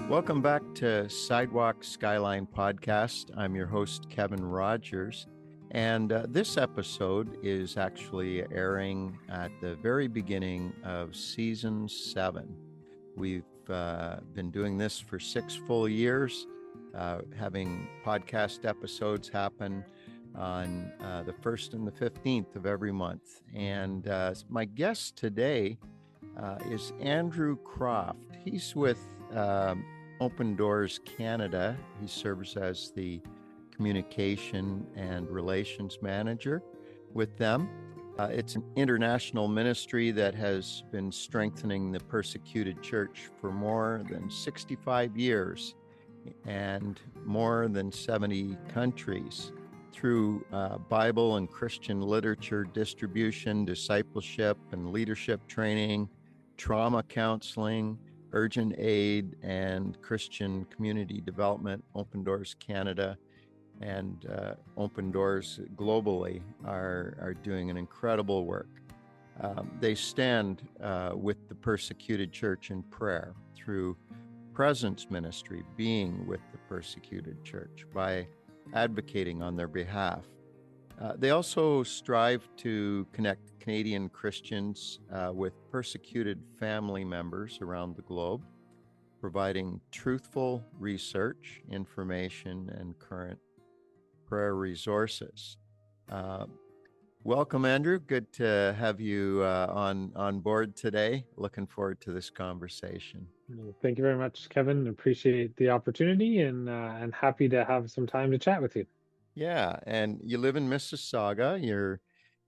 Welcome back to Sidewalk, Skyline podcast. I'm your host, Kevin Rogers. And this episode is actually airing at the very beginning of season 7. We've been doing this for 6 full years, having podcast episodes happen on the 1st and the 15th of every month. And my guest today is Andrew Croft. He's with Open Doors Canada. He serves as the communication and relations manager with them. It's an international ministry that has been strengthening the persecuted church for more than 65 years and more than 70 countries through Bible and Christian literature distribution, discipleship and leadership training, trauma counseling, urgent aid, and Christian community development. Open Doors Canada and Open Doors globally are doing an incredible work. They stand with the persecuted church in prayer through presence ministry, being with the persecuted church by advocating on their behalf. They also strive to connect Canadian Christians with persecuted family members around the globe, providing truthful research, information, and current prayer resources. Welcome, Andrew. Good to have you on board today. Looking forward to this conversation. Thank you very much, Kevin. Appreciate the opportunity and happy to have some time to chat with you. Yeah, and you live in Mississauga. You're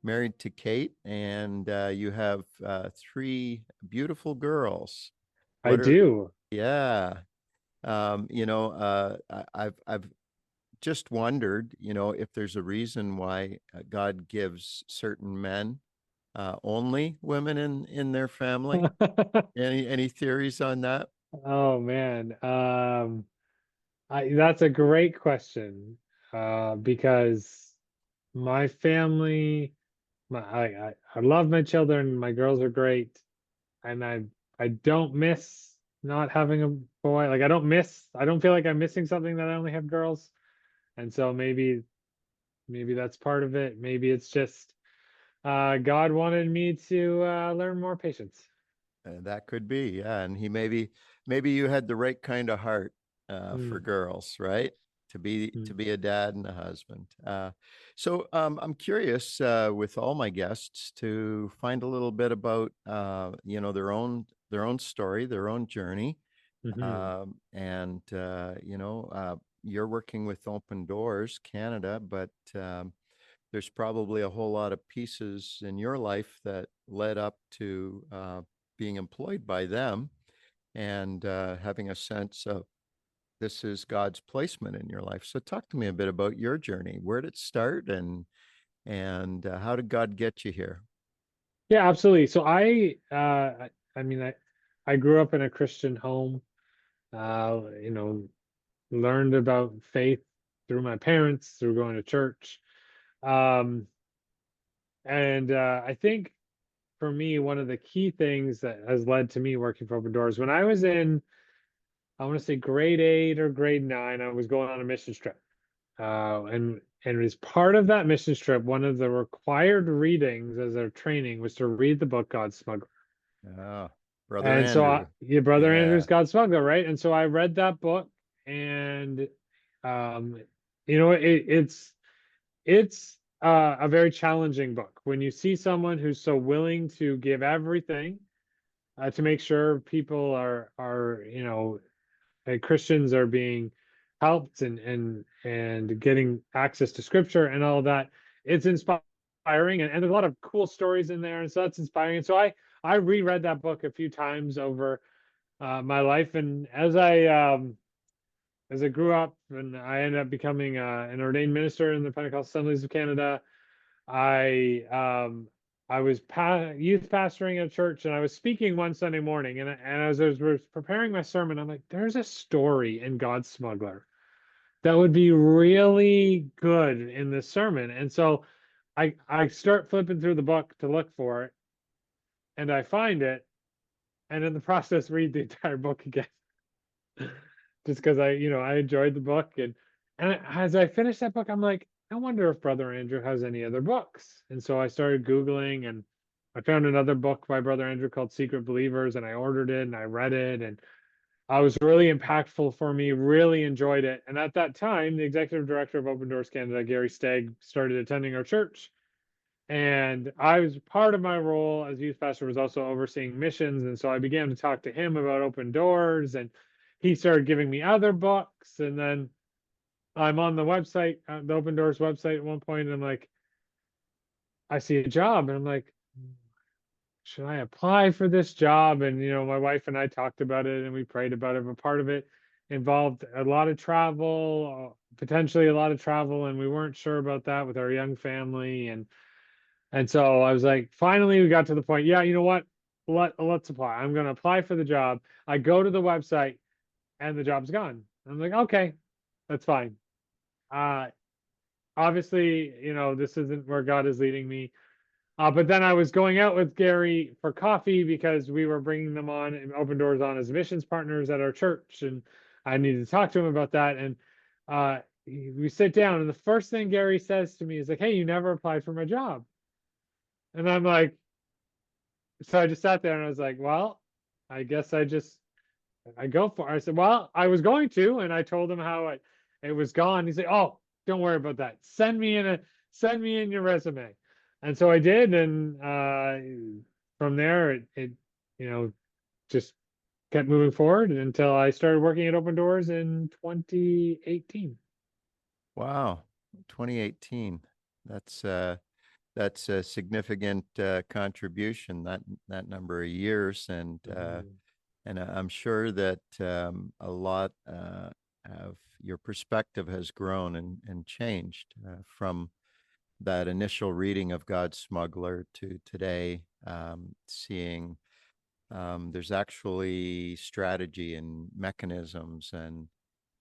married to Kate, and you have 3 beautiful girls. I do. Yeah. I've just wondered, if there's a reason why God gives certain men only women in their family. Any theories on that? Oh man, that's a great question because my family, I love my children. My girls are great, and I don't miss not having a boy. Like I don't feel like I'm missing something that I only have girls, and so maybe that's part of it. Maybe it's just God wanted me to learn more patience. That could be, yeah. And maybe you had the right kind of heart for Mm, girls, right? To mm, be a dad and a husband. So I'm curious with all my guests to find a little bit about their own story, their own journey, mhm. and you're working with Open Doors Canada, but there's probably a whole lot of pieces in your life that led up to being employed by them and having a sense of this is God's placement in your life. So talk to me a bit about your journey. Where did it start, and how did God get you here? Yeah, absolutely. So I mean, I grew up in a Christian home. You know, learned about faith through my parents, through going to church. Um, and I think for me, one of the key things that has led to me working for Open Doors, when I was in, I want to say grade 8 or grade 9, I was going on a mission trip. And as part of that mission trip, one of the required readings as our training was to read the book God Smuggler. Oh, Brother And so Andrew. your brother Andrew's Yeah. God Smuggler, right? And so I read that book, and um, it's a very challenging book when you see someone who's so willing to give everything to make sure people are Christians are being helped and getting access to scripture and all of that. It's inspiring, and there's a lot of cool stories in there, and so that's inspiring. And so I reread that book a few times over my life, and as I grew up and I ended up becoming an ordained minister in the Pentecostal Assemblies of Canada, I I was youth pastoring at a church, and I was speaking one Sunday morning, and as I was preparing my sermon, I'm like, there's a story in God's Smuggler that would be really good in this sermon. And so I start flipping through the book to look for it, and I find it, and in the process read the entire book again. just because I enjoyed the book. And as I finished that book, I'm like, I wonder if Brother Andrew has any other books. And so I started Googling, and I found another book by Brother Andrew called Secret Believers, and I ordered it and I read it, and I was really impactful for me, really enjoyed it. And at that time, the executive director of Open Doors Canada, Gary Stagg, started attending our church. And I was part of my role as youth pastor was also overseeing missions. And so I began to talk to him about Open Doors, and he started giving me other books. And then I'm on the website, the Open Doors website at one point, and I'm like, I see a job, and I'm like, should I apply for this job? And my wife and I talked about it and we prayed about it, but part of it involved a lot of travel, potentially a lot of travel, and we weren't sure about that with our young family. And so I was like, finally we got to the point, yeah, you know what? Let's apply. I'm gonna apply for the job. I go to the website and the job's gone. I'm like, okay, that's fine. Uh Obviously, this isn't where God is leading me. But then I was going out with Gary for coffee because we were bringing them on and Open Doors on as missions partners at our church, and I needed to talk to him about that. And we sit down, and the first thing Gary says to me is like, "Hey, you never applied for my job." And I'm like, so I just sat there and I was like, "Well, I guess I go for it." I said, "Well, I was going to," and I told him how it was gone. He said, "Oh, don't worry about that. Send me in your resume." And so I did, and from there it just kept moving forward until I started working at Open Doors in 2018. Wow, 2018. That's that's a significant contribution, that number of years, Mhm. and I'm sure that a lot of your perspective has grown and changed from that initial reading of God's Smuggler to today, seeing there's actually strategy and mechanisms and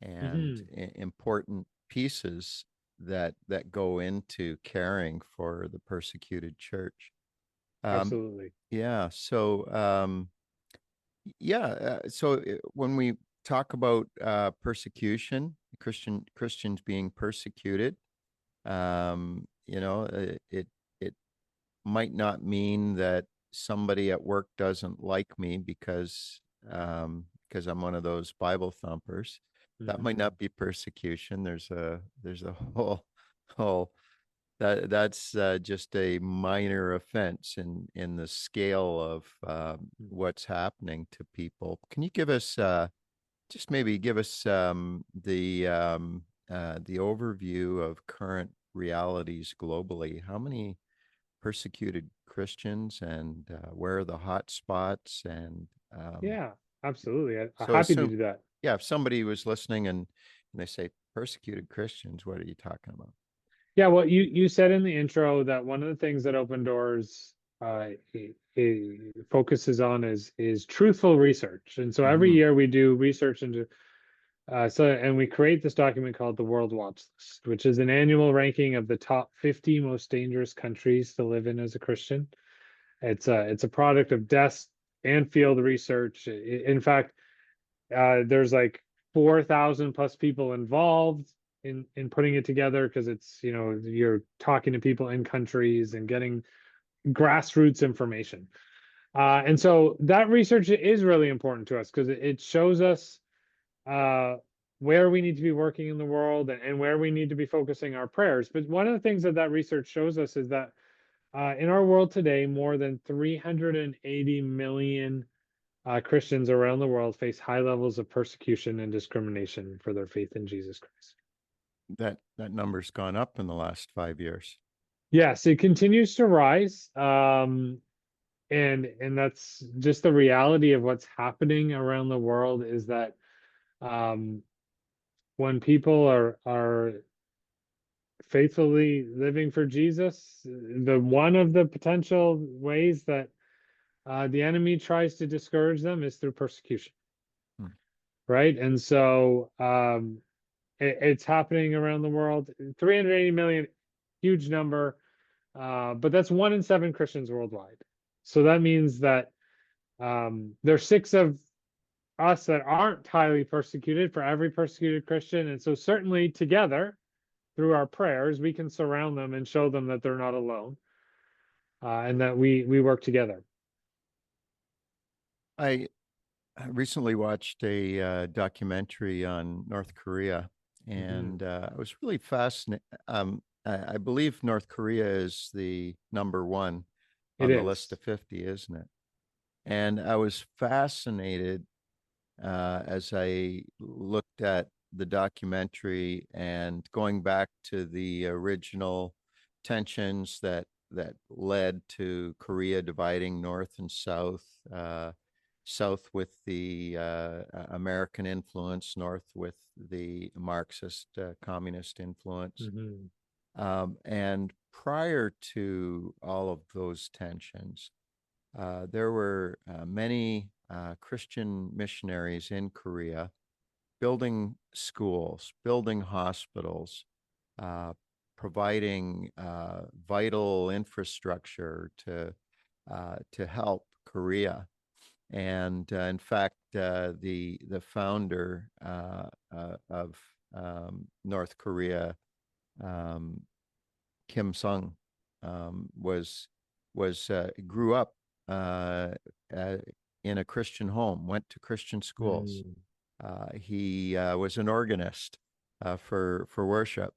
Mhm. important pieces that go into caring for the persecuted church. Um, Absolutely. yeah. So when we talk about Christians being persecuted, it might not mean that somebody at work doesn't like me because I'm one of those Bible thumpers. That might Mhm. not be persecution. There's a whole that's just a minor offense in the scale of what's happening to people. Can you give us just maybe give us the overview of current realities globally? How many persecuted Christians, and where are the hot spots? And Yeah, absolutely. I'm so, happy to assume, do that. yeah, if somebody was listening and they say persecuted Christians, what are you talking about? Yeah, well, you said in the intro that one of the things that Open Doors focuses on is truthful research. And so every Hmm. year we do research into and we create this document called the World Watch List, which is an annual ranking of the top 50 most dangerous countries to live in as a Christian. It's a product of desk and field research. In fact, there's like 4,000 plus people involved in putting it together, because it's you're talking to people in countries and getting grassroots information. And so that research is really important to us because it shows us uh, where we need to be working in the world, and where we need to be focusing our prayers. But one of the things that research shows us is that in our world today, more than 380 million Christians around the world face high levels of persecution and discrimination for their faith in Jesus Christ. That number's gone up in the last 5 years. Yes, it continues to rise. And that's just the reality of what's happening around the world, is that um, when people are faithfully living for Jesus, the one of the potential ways that the enemy tries to discourage them is through persecution, Hmm. right? And so it's happening around the world. 380 million, huge number, but that's 1 in 7 Christians worldwide. So that means that there's six of us that aren't highly persecuted, for every persecuted Christian. And so certainly together, through our prayers, we can surround them and show them that they're not alone, and that we work together. I recently watched a documentary on North Korea, Mm-hmm. and I was really fascinated. I believe North Korea is the number one It on the list is. of 50, isn't it? And I was fascinated as I looked at the documentary and going back to the original tensions that led to Korea dividing North and South, South with the American influence, North with the Marxist communist influence. Mm-hmm. And prior to all of those tensions, there were many Christian missionaries in Korea building schools, building hospitals, uh, providing vital infrastructure to help Korea. And in fact, the founder of North Korea, um, Kim Sung, was grew up uh, uh, in a Christian home, went to Christian schools. He was an organist for worship,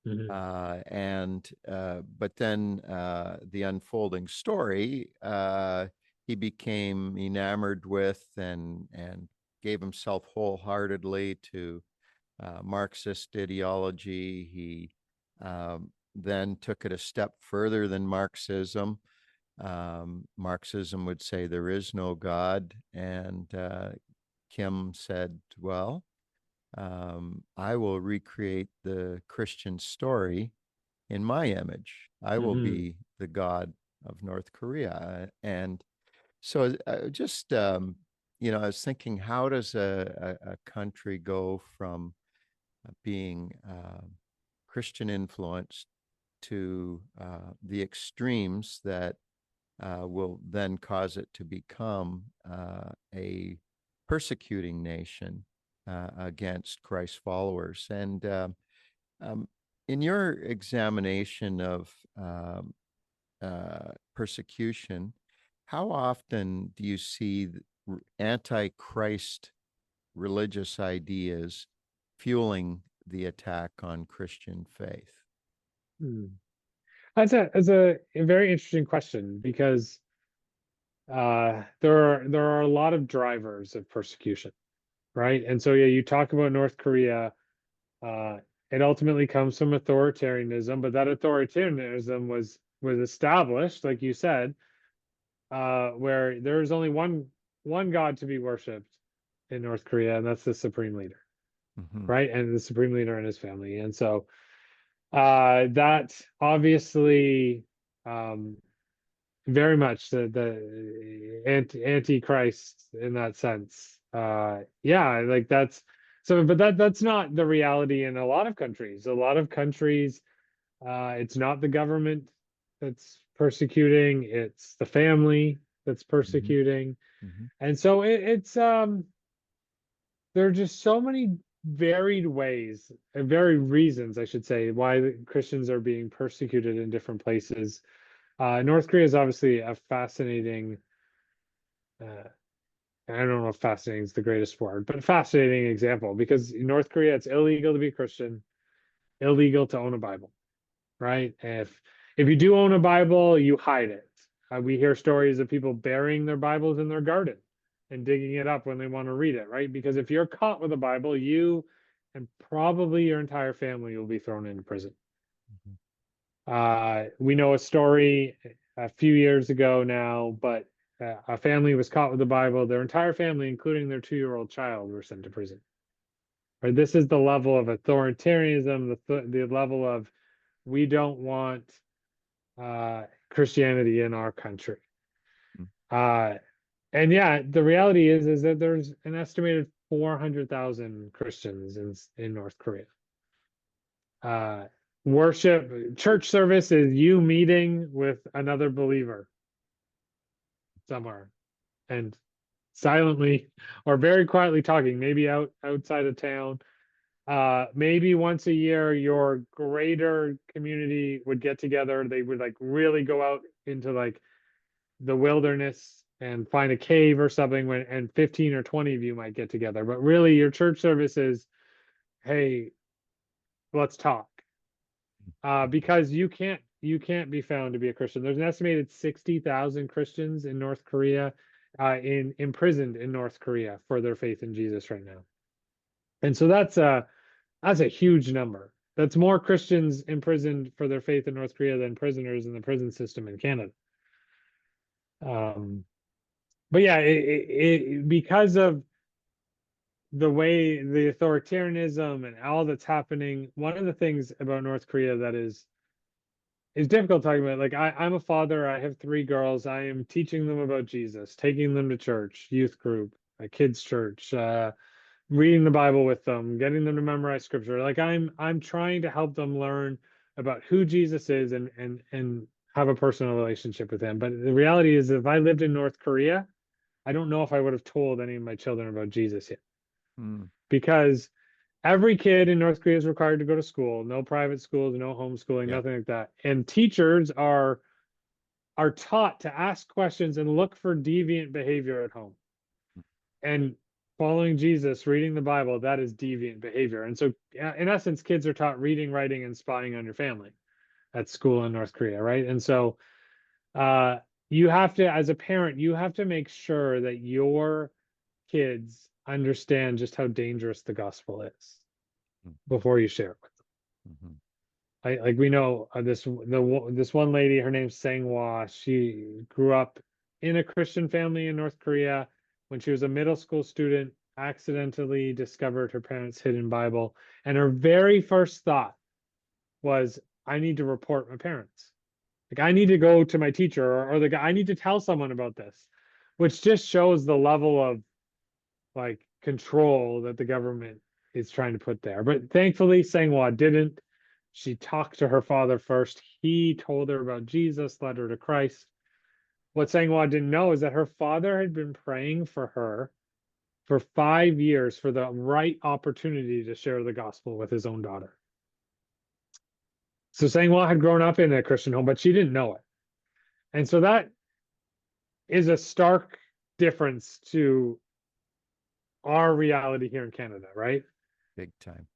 Mm-hmm. and but then the unfolding story, he became enamored with and gave himself wholeheartedly to Marxist ideology. He then took it a step further than Marxism. Marxism would say there is no God, and Kim said, "Well, I will recreate the Christian story in my image. I will Mm-hmm. be the God of North Korea." And so, just I was thinking, how does a country go from being Christian influenced to the extremes that will then cause it to become a persecuting nation against Christ's followers? And um, in your examination of persecution, how often do you see anti-Christ religious ideas fueling the attack on Christian faith? That's a very interesting question, because there are a lot of drivers of persecution, right? And so yeah, you talk about North Korea. Uh, it ultimately comes from authoritarianism, but that authoritarianism was established, like you said, where there is only one God to be worshipped in North Korea, and that's the supreme leader, Mm-hmm. right? And the supreme leader and his family. And so that obviously, um, very much the antichrist in that sense. Yeah, like that's so, but that's not the reality in a lot of countries. A lot of countries, it's not the government that's persecuting, it's the family that's Mm-hmm. persecuting. Mm-hmm. And so it's there are just so many varied ways and varied reasons, I should say, why Christians are being persecuted in different places. North Korea is obviously a fascinating, uh, I don't know if fascinating is the greatest word, but a fascinating example, because in North Korea, it's illegal to be Christian, illegal to own a Bible, right? If you do own a Bible, you hide it. We hear stories of people burying their Bibles in their garden and digging it up when they want to read it, right? Because if you're caught with a Bible, you and probably your entire family will be thrown into prison. We know a story a few years ago now, but a family was caught with the Bible. Their entire family, including their 2-year-old child, were sent to prison. Right? This is the level of authoritarianism, the level of we don't want Christianity in our country. Uh, and yeah, the reality is that there's an estimated 400,000 Christians in North Korea. Uh, Worship, church service is you meeting with another believer somewhere and silently or very quietly talking, maybe outside of town. Maybe once a year, your greater community would get together. They would like really go out into like the wilderness and find a cave or something when and 15 or 20 of you might get together. But really your church service is, hey, let's talk. Because you can't be found to be a Christian. There's an estimated 60,000 Christians in North Korea, imprisoned in North Korea for their faith in Jesus right now. And so that's a huge number. That's more Christians imprisoned for their faith in North Korea than prisoners in the prison system in Canada. But yeah, because of the way the authoritarianism and all that's happening, one of the things about North Korea that is difficult talking about. Like I'm a father, I have 3 girls. I am teaching them about Jesus, taking them to church, youth group, a kids' church, reading the Bible with them, getting them to memorize scripture. Like I'm trying to help them learn about who Jesus is and have a personal relationship with him. But the reality is, if I lived in North Korea, I don't know if I would have told any of my children about Jesus yet. Because every kid in North Korea is required to go to school. No private schools, no homeschooling, nothing like that. And teachers are taught to ask questions and look for deviant behavior at home. And following Jesus, reading the Bible, that is deviant behavior. And so, in essence, kids are taught reading, writing, and spying on your family at school in North Korea, right? And so, you have to, as a parent, you have to make sure that your kids understand just how dangerous the gospel is before you share it with them. Like we know this one lady, her name's Sangwa. She grew up in a Christian family in North Korea. When she was a middle school student, accidentally discovered her parents' hidden Bible, and her very first thought was, I need to report my parents. Like I need to go to my teacher or the guy, I need to tell someone about this, which just shows the level of like control that the government is trying to put there. But thankfully, Sangwa didn't. She talked to her father first. He told her about Jesus, led her to Christ. What Sangwa didn't know is that her father had been praying for her for 5 years for the right opportunity to share the gospel with his own daughter. So Sangwa had grown up in a Christian home, but she didn't know it. And so that is a stark difference to our reality here in Canada, right? Big time.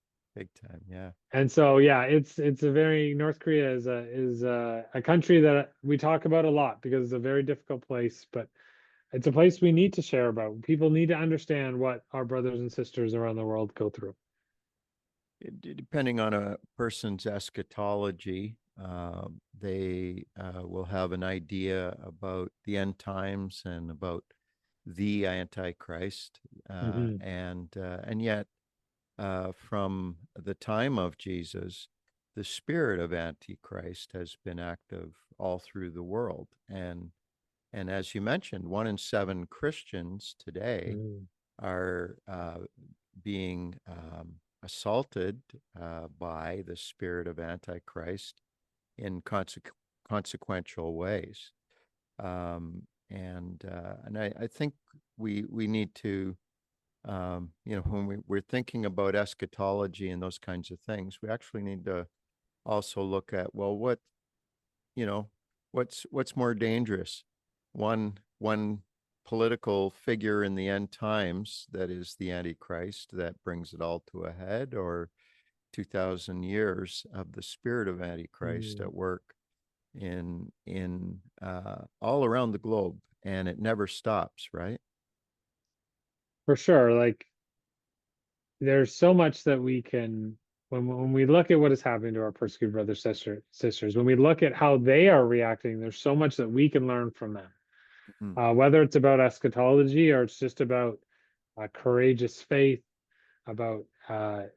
Yeah. And so yeah, it's a very, North Korea is a country that we talk about a lot because it's a very difficult place, but it's a place we need to share about. People need to understand what our brothers and sisters around the world go through. Depending on a person's eschatology, they will have an idea about the end times and about the Antichrist, and yet, from the time of Jesus, the spirit of Antichrist has been active all through the world, and as you mentioned, 1 in 7 Christians today are being assaulted by the spirit of Antichrist in consequential ways. And I think we need to, when we're thinking about eschatology and those kinds of things, we actually need to also look at, well, what's more dangerous? One political figure in the end times that is the Antichrist that brings it all to a head, or 2,000 years of the spirit of Antichrist at work in all around the globe, and it never stops, right? For sure. Like there's so much that we can, when we look at what is happening to our persecuted brothers, sisters, when we look at how they are reacting, there's so much that we can learn from them. Whether it's about eschatology or it's just about courageous faith, about oh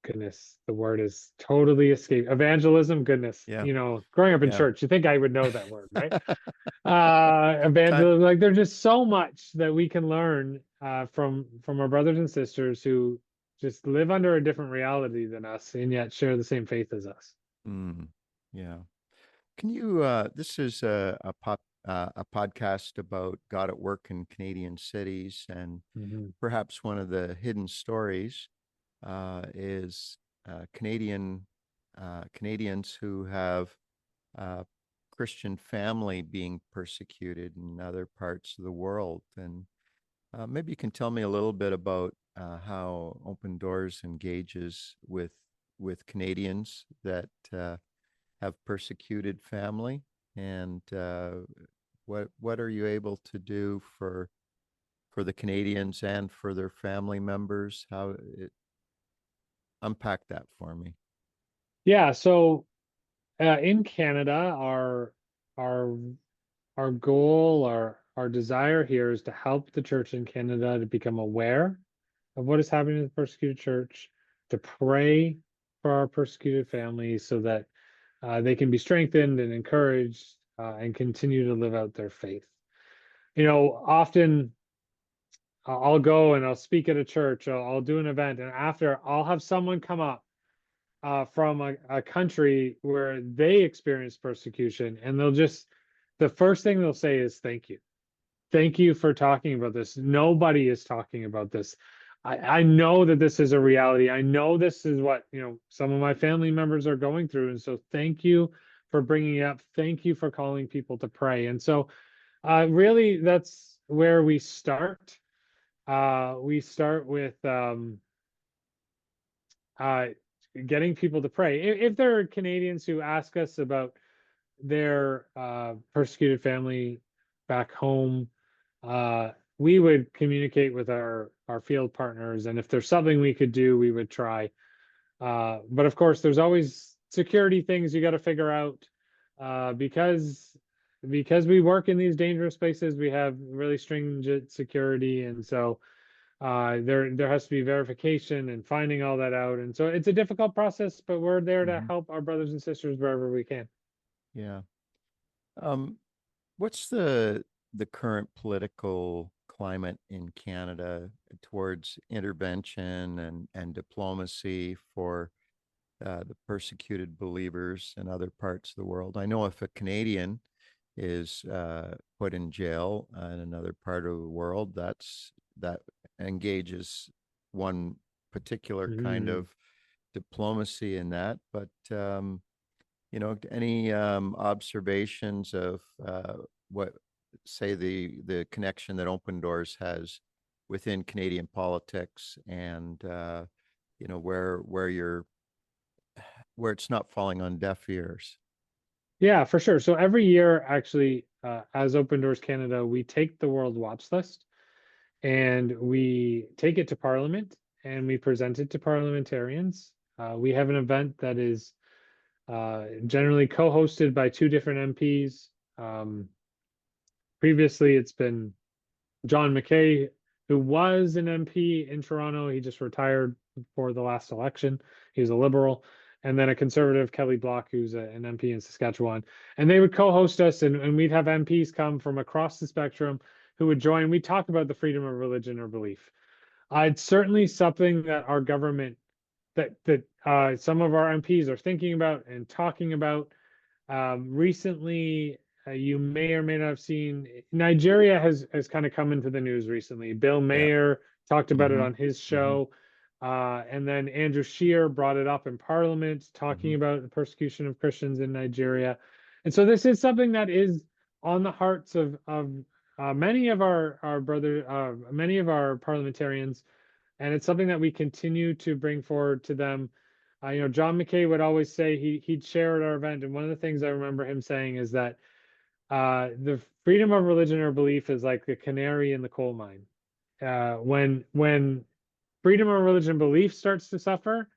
goodness, the word is totally escaped. Evangelism, goodness. Yeah. Growing up in church, you think I would know that word, right? Evangelism, like there's just so much that we can learn from our brothers and sisters who just live under a different reality than us and yet share the same faith as us. Yeah. Can you, this is a a podcast about God at work in Canadian cities, and Hmm. perhaps one of the hidden stories is Canadians who have uh, Christian family being persecuted in other parts of the world. And maybe you can tell me a little bit about how Open Doors engages with Canadians that have persecuted family, and what are you able to do for the Canadians and for their family members? How it unpack that for me. Yeah. So in Canada, our our goal, our desire here is to help the church in Canada to become aware of what is happening in the persecuted church, to pray for our persecuted families so that they can be strengthened and encouraged and continue to live out their faith. Often I'll go and I'll speak at a church, I'll do an event, and after I'll have someone come up from a country where they experience persecution, and the first thing they'll say is thank you. Thank you for talking about this. Nobody is talking about this. I know that this is a reality. I know this is what, some of my family members are going through. And so thank you for bringing it up. Thank you for calling people to pray. And so really, that's where we start. We start with uh, getting people to pray. If there are Canadians who ask us about their persecuted family back home, we would communicate with our field partners, and if there's something we could do, we would try. But of course, there's always security things you got to figure out because we work in these dangerous places. We have really stringent security, and so there has to be verification and finding all that out. And so it's a difficult process, but we're there to Hmm. help our brothers and sisters wherever we can. Yeah. Um, what's the current political climate in Canada towards intervention and diplomacy for the persecuted believers in other parts of the world? I know if a Canadian is put in jail in another part of the world, that engages one particular kind Mhm. of diplomacy in that. But any observations of what, say, the connection that Open Doors has within Canadian politics, and where it's not falling on deaf ears. Yeah, for sure. So every year, actually, as Open Doors Canada, we take the World Watch List and we take it to Parliament and we present it to parliamentarians. We have an event that is generally co-hosted by two different MPs. Um, Previously, it's been John McKay, who was an MP in Toronto. He just retired before the last election. He's a liberal. And then a conservative, Kelly Block, who's an MP in Saskatchewan. And they would co-host us, and we'd have MPs come from across the spectrum who would join. We talk about the freedom of religion or belief. It's certainly something that our government, that some of our MPs are thinking about and talking about. Recently, you may or may not have seen Nigeria has kind of come into the news recently. Bill Yeah. Mayer talked about it Mm-hmm. on his Mm-hmm. show, and then Andrew Scheer brought it up in Parliament, Mm-hmm. talking about the persecution of Christians in Nigeria. And so this is something that is on the hearts of many of many of our parliamentarians, and it's something that we continue to bring forward to them. John McKay would always say he'd share at our event, and one of the things I remember him saying is that the freedom of religion or belief is like the canary in the coal mine. When freedom of religion and belief starts to suffer,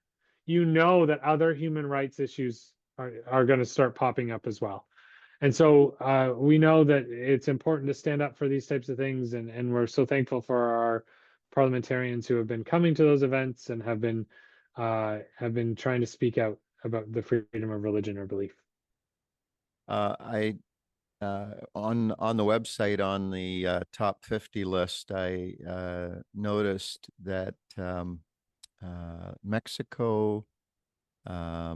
you know that other human rights issues are going to start popping up as well. And so we know that it's important to stand up for these types of things, and we're so thankful for our parliamentarians who have been coming to those events and have been trying to speak out about the freedom of religion or belief. I on the website, on the top 50 list, I noticed that Mexico, I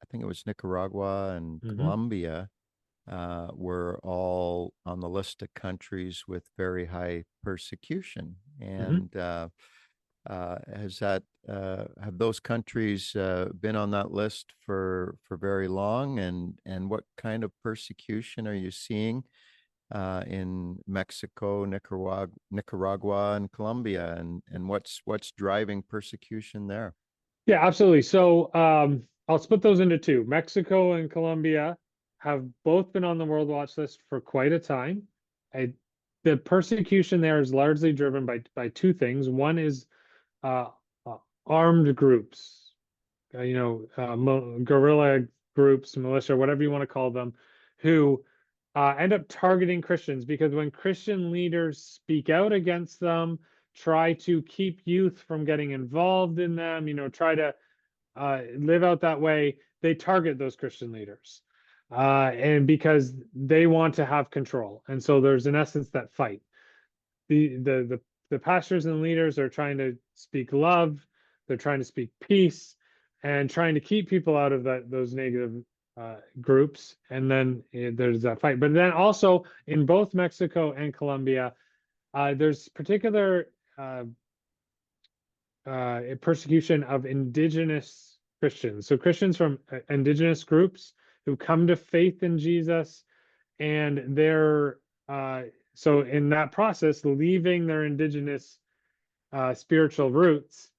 think it was Nicaragua and Hmm. Colombia, were all on the list of countries with very high persecution. Hmm. And has that have those countries been on that list for very long? And what kind of persecution are you seeing in Mexico, Nicaragua, and Colombia? And what's driving persecution there? Yeah, absolutely. So I'll split those into two. Mexico and Colombia have both been on the World Watch list for quite a time. I, the persecution there is largely driven by two things. One is uh, armed groups, guerrilla groups, militia, whatever you want to call them, who end up targeting Christians because when Christian leaders speak out against them, try to keep youth from getting involved in them, try to live out that way, they target those Christian leaders. And because they want to have control. And so there's in essence that fight. The pastors and leaders are trying to speak love, they're trying to speak peace, and trying to keep people out of those negative groups. And then there's that fight. But then also in both Mexico and Colombia, there's particular persecution of indigenous Christians. So Christians from indigenous groups who come to faith in Jesus, and they're so in that process leaving their indigenous spiritual roots,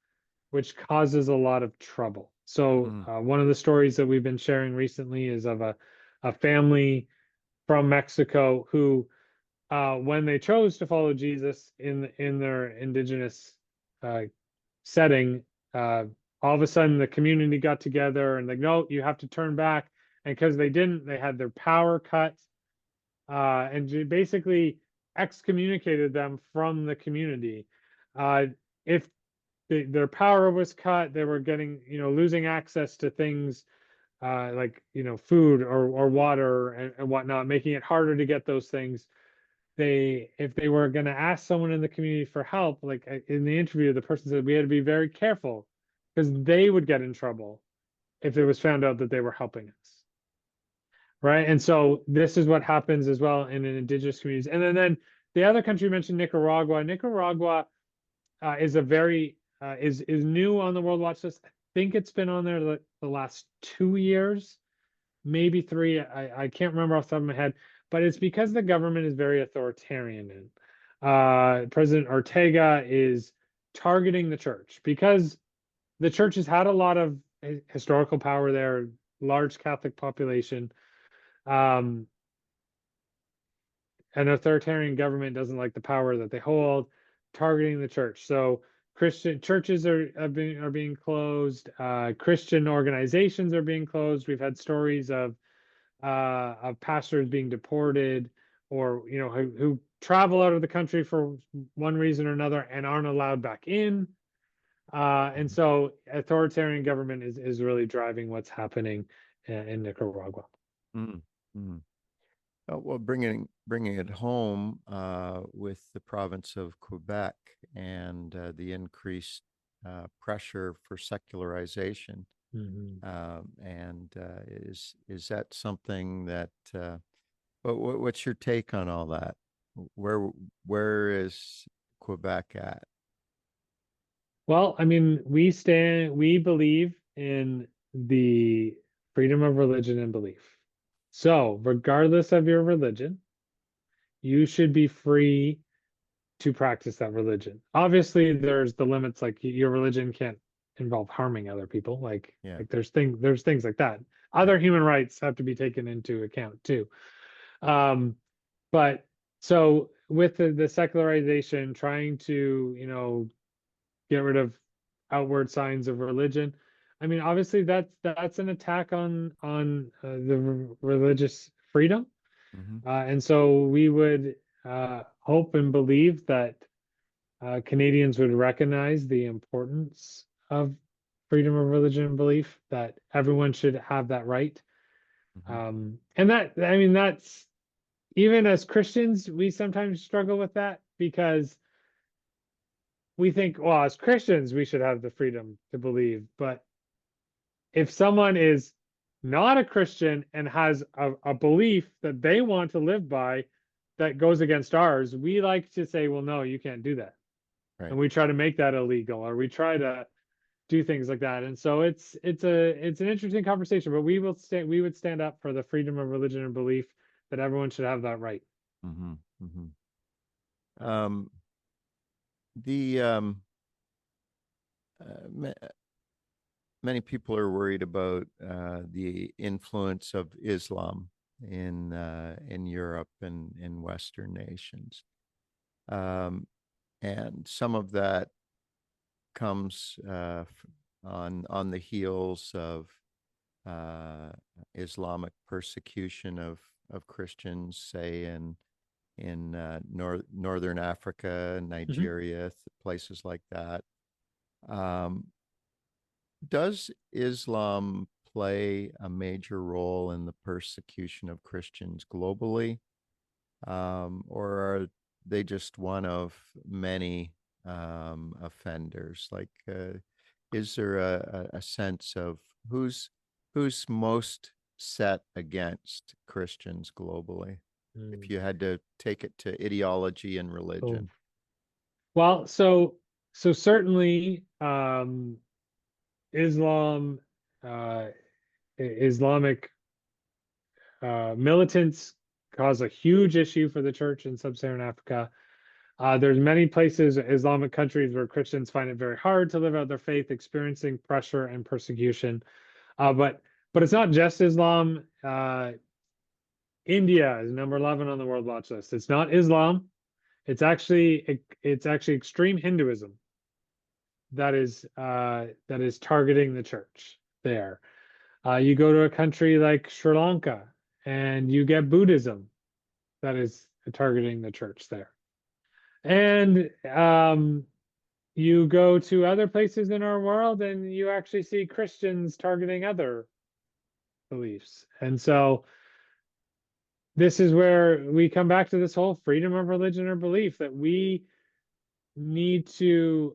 which causes a lot of trouble. So Mm, one of the stories that we've been sharing recently is of a family from Mexico who, when they chose to follow Jesus in their indigenous uh, setting, all of a sudden the community got together and like, no, you have to turn back. And because they didn't, they had their power cut, and basically excommunicated them from the community. If their power was cut, they were getting, losing access to things like, food or water and whatnot, making it harder to get those things. If they were going to ask someone in the community for help, like in the interview, the person said we had to be very careful because they would get in trouble if it was found out that they were helping us. Right. And so this is what happens as well in an indigenous communities. And then the other country you mentioned, Nicaragua. Nicaragua is a very is new on the World Watch list. I think it's been on there the last 2 years, maybe three. I can't remember off the top of my head, but it's because the government is very authoritarian. And President Ortega is targeting the church because the church has had a lot of historical power there, large Catholic population. Um, an authoritarian government doesn't like the power that they hold, targeting the church. So Christian churches are being closed. Christian organizations are being closed. We've had stories of pastors being deported, or who travel out of the country for one reason or another and aren't allowed back in. And so authoritarian government is really driving what's happening in Nicaragua. mm, mm. Well, bringing it home with the province of Quebec and the increased pressure for secularization, Mhm. and is that something that? What's your take on all that? Where where is Quebec at? Well, I mean, we believe in the freedom of religion and belief. So, regardless of your religion, you should be free to practice that religion. Obviously, there's the limits, like your religion can't involve harming other people. Yeah, Like there's things like that. yeah. Other human rights have to be taken into account too. Um, but so with the secularization, trying to, get rid of outward signs of religion. I mean, obviously that's an attack on the religious freedom, Mm-hmm. and so we would hope and believe that Canadians would recognize the importance of freedom of religion and belief, that everyone should have that right. Mm-hmm. And that, I mean, that's even as Christians, we sometimes struggle with that because we think, well, as Christians, we should have the freedom to believe. But if someone is not a Christian and has a belief that they want to live by that goes against ours, we like to say, well, no, you can't do that. Right. And we try to make that illegal, or we try to do things like that. And so it's an interesting conversation, but we would stand up for the freedom of religion and belief, that everyone should have that right. Mm-hmm. Mm-hmm. Um, the ma- many people are worried about the influence of Islam in Europe and in Western nations, and some of that comes on the heels of uh, Islamic persecution of Christians, say in northern Africa, Mhm. Nigeria, places like that. Um, does Islam play a major role in the persecution of Christians globally, or are they just one of many offenders? Like, is there a sense of who's who's most set against Christians globally? If Mm. you had to take it to ideology and Oh. religion. Well, so certainly Islam, uh, Islamic militants cause a huge issue for the church in sub-Saharan Africa. There's many places, Islamic countries, where Christians find it very hard to live out their faith, experiencing pressure and persecution. But it's not just Islam. India is number 11 on the World Watch list. It's not Islam. It's actually extreme Hinduism that is targeting the church there. You go to a country like Sri Lanka, and you get Buddhism that is targeting the church there. And you go to other places in our world, and you actually see Christians targeting other beliefs. And so this is where we come back to this whole freedom of religion or belief, that we need to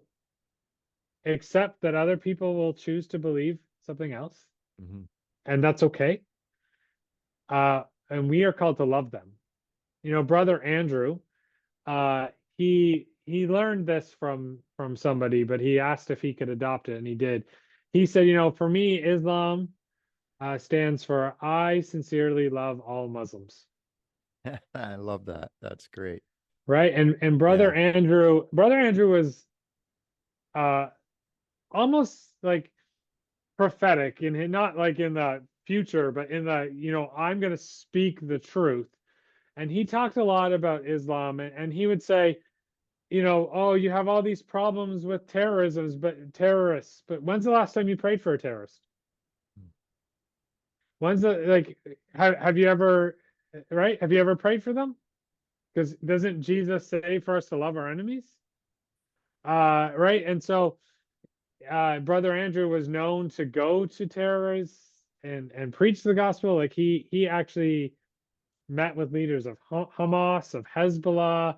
accept that other people will choose to believe something else, Mm-hmm. and that's okay. And we are called to love them. Brother Andrew, uh, he learned this from somebody, but he asked if he could adopt it, and he did. He said, for me, Islam stands for I sincerely love all Muslims. I love that. That's great. Right. And Yeah. brother Andrew was uh almost like prophetic not like in the future, but in the, I'm going to speak the truth. And he talked a lot about Islam, and he would say, oh, you have all these problems with terrorists, but when's the last time you prayed for a terrorist? When's the like have you ever, right? Have you ever prayed for them? Because doesn't Jesus say for us to love our enemies? Right. And so Brother Andrew was known to go to terrorists and preach the gospel. Like he actually met with leaders of Hamas, of Hezbollah.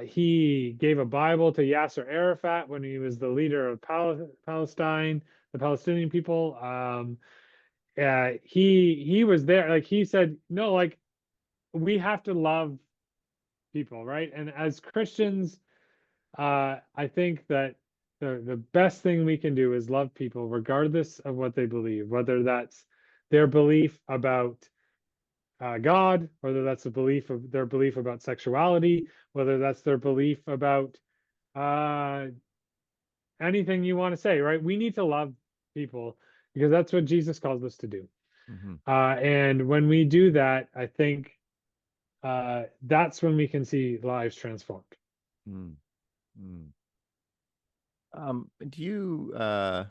He gave a Bible to Yasser Arafat when he was the leader of Palestine, the Palestinian people. He was there. Like he said, no, like we have to love people, right? And as Christians, I think that the best thing we can do is love people regardless of what they believe, whether that's their belief about God, whether that's their belief about sexuality, whether that's their belief about uh, anything you want to say, right? We need to love people because that's what Jesus calls us to do. Mm-hmm. And when we do that, I think that's when we can see lives transformed. Mm-hmm. Do you, I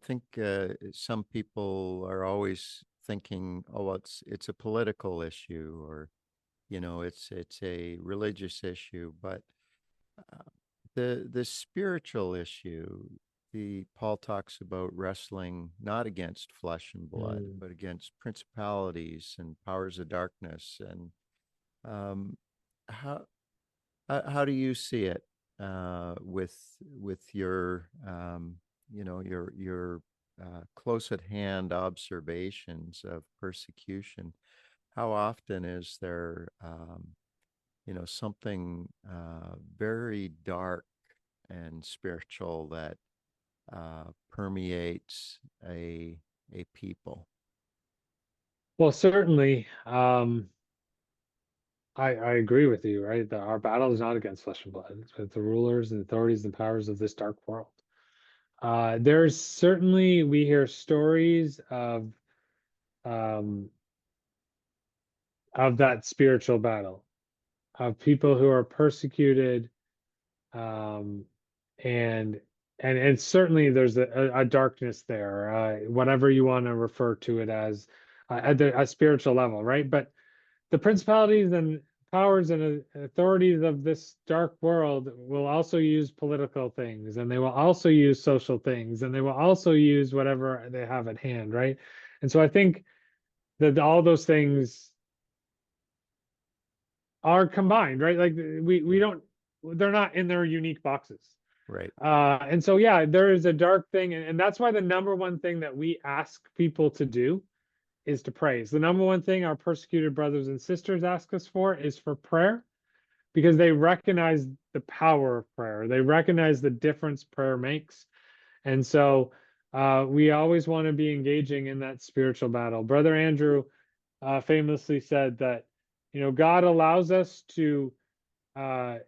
think some people are always thinking, oh, well, it's a political issue, or it's a religious issue, but uh, the spiritual issue, the Paul talks about wrestling not against flesh and blood, Mm. but against principalities and powers of darkness, and um, how how do you see it with your your close at hand observations of persecution, how often is there, something very dark and spiritual that permeates a people? Well, certainly, I agree with you, right? That our battle is not against flesh and blood. It's with the rulers and authorities and powers of this dark world. There's certainly, we hear stories um, of that spiritual battle, of people who are persecuted, um, and and certainly there's a darkness there, whatever you want to refer to it as, at a spiritual level, right? But the principalities and powers and authorities of this dark world will also use political things, and they will also use social things, and they will also use whatever they have at hand, right? And so I think that all those things are combined, right? Like we don't, they're not in their unique boxes. Right. And so yeah, there is a dark thing, and that's why the number one thing that we ask people to do is to praise. The number one thing our persecuted brothers and sisters ask us for is for prayer, because they recognize the power of prayer. They recognize the difference prayer makes. And so we always want to be engaging in that spiritual battle. Brother Andrew famously said that, God allows us to uh,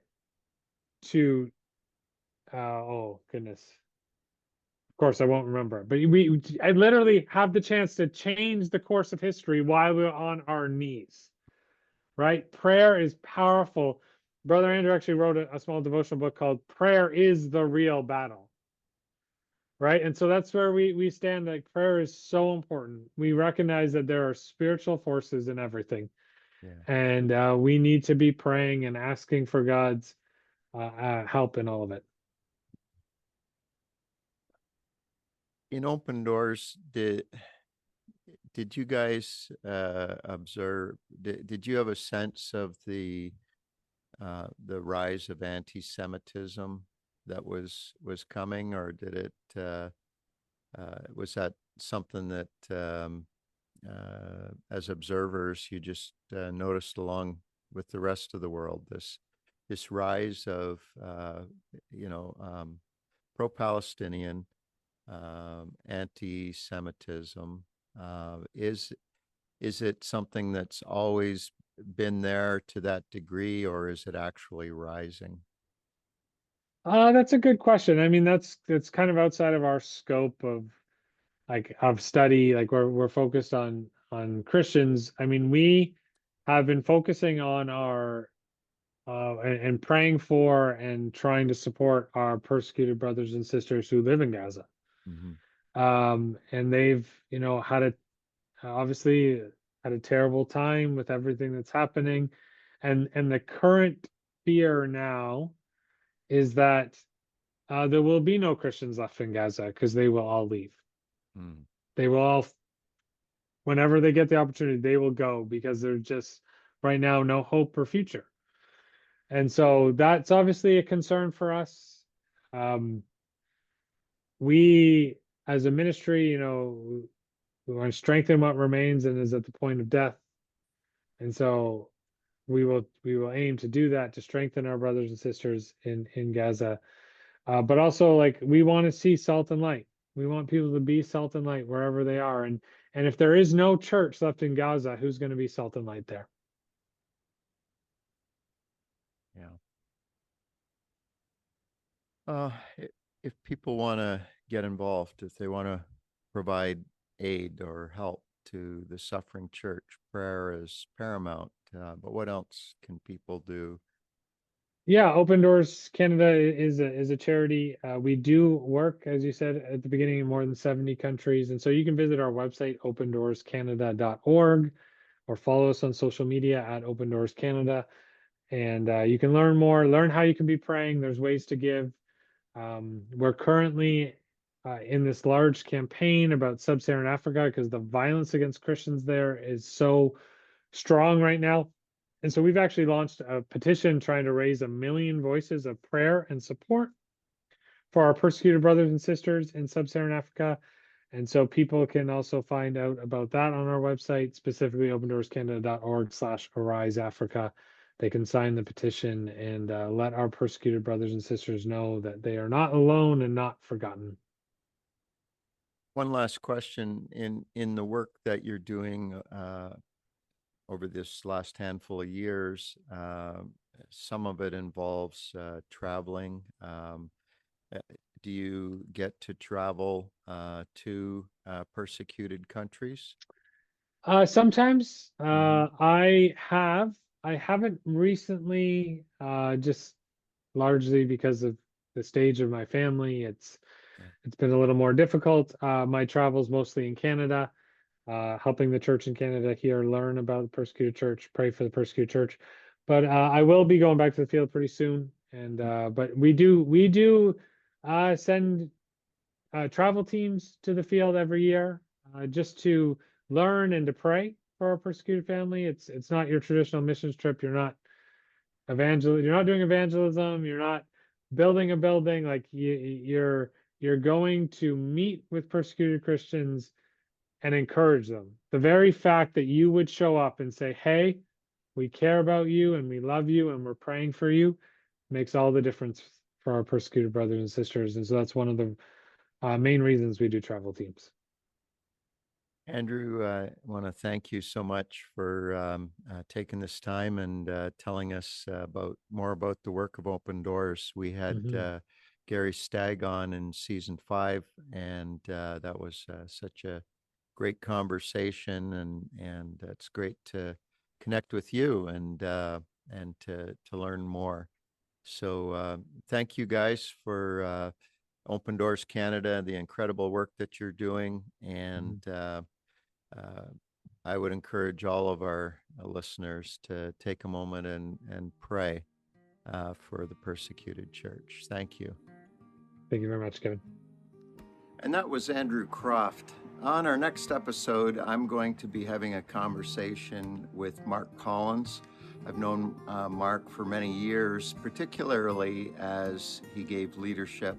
oh goodness, of course I won't remember it, but I literally have the chance to change the course of history while we're on our knees, right? Prayer is powerful. Brother Andrew actually wrote a small devotional book called Prayer is the Real Battle, right? And so that's where we stand. Like, prayer is so important. We recognize that there are spiritual forces in everything, Yeah. and we need to be praying and asking for God's help in all of it. In Open Doors, did you guys observe? Did you have a sense of the rise of anti-Semitism that was coming, or did it was that something that as observers you just noticed along with the rest of the world, this rise of pro-Palestinian anti-Semitism? Is it something that's always been there to that degree, or is it actually rising? That's a good question. I mean, that's kind of outside of our scope of study. Like, we're focused on Christians. I mean, we have been focusing on our and praying for and trying to support our persecuted brothers and sisters who live in Gaza. Hmm. And they've, obviously had a terrible time with everything that's happening. And the current fear now is that there will be no Christians left in Gaza, because they will all leave. Mm. They will all, whenever they get the opportunity, they will go, because there's just right now no hope for future. And so that's obviously a concern for us. Um, we, as a ministry, we want to strengthen what remains and is at the point of death. And so we will aim to do that, to strengthen our brothers and sisters in Gaza. But also, like, we want to see salt and light. We want people to be salt and light wherever they are. And if there is no church left in Gaza, who's going to be salt and light there? Yeah. Uh, if people want to get involved, if they want to provide aid or help to the suffering church, prayer is paramount. But what else can people do? Yeah, Open Doors Canada is a charity. We do work, as you said at the beginning, in more than 70 countries. And so you can visit our website, opendoorscanada.org, or follow us on social media at Open Doors Canada. And you can learn more, learn how you can be praying. There's ways to give. We're currently in this large campaign about sub-Saharan Africa, because the violence against Christians there is so strong right now. And so we've actually launched a petition trying to raise 1 million voices of prayer and support for our persecuted brothers and sisters in sub-Saharan Africa. And so people can also find out about that on our website, specifically opendoorscanada.org/Arise Africa. They can sign the petition and let our persecuted brothers and sisters know that they are not alone and not forgotten. One last question in the work that you're doing over this last handful of years. Some of it involves traveling. Uh, do you get to travel to persecuted countries? Sometimes Mhm. I haven't recently, just largely because of the stage of my family. Yeah. It's been a little more difficult. My travels mostly in Canada, helping the church in Canada here learn about the persecuted church, pray for the persecuted church. But I will be going back to the field pretty soon. And but we do send travel teams to the field every year, just to learn and to pray for our persecuted family. It's not your traditional missions trip. You're not doing evangelism. You're not building a building. Like you're going to meet with persecuted Christians and encourage them. The very fact that you would show up and say, "Hey, we care about you and we love you and we're praying for you," makes all the difference for our persecuted brothers and sisters. And so that's one of the main reasons we do travel teams. Andrew, I want to thank you so much for taking this time and telling us more about the work of Open Doors. We had Hmm. Gary Stagg on in season 5, and that was such a great conversation, and it's great to connect with you and to learn more. So thank you guys for Open Doors Canada, the incredible work that you're doing, and Hmm. uh, I would encourage all of our listeners to take a moment and pray for the persecuted church. Thank you. Thank you very much, Kevin. And that was Andrew Croft. On our next episode, I'm going to be having a conversation with Mark Collins. I've known Mark for many years, particularly as he gave leadership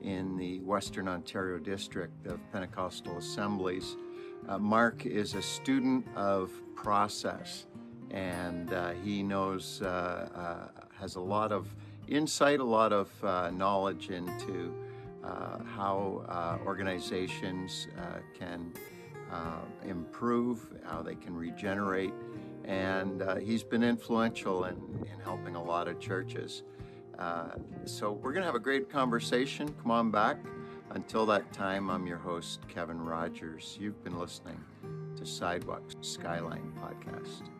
in the Western Ontario District of Pentecostal Assemblies. Mark is a student of process, and he has a lot of insight, a lot of knowledge into how organizations can improve, how they can regenerate, and he's been influential in helping a lot of churches. So we're going to have a great conversation. Come on back. Until that time, I'm your host, Kevin Rogers. You've been listening to Sidewalk Skyline podcast.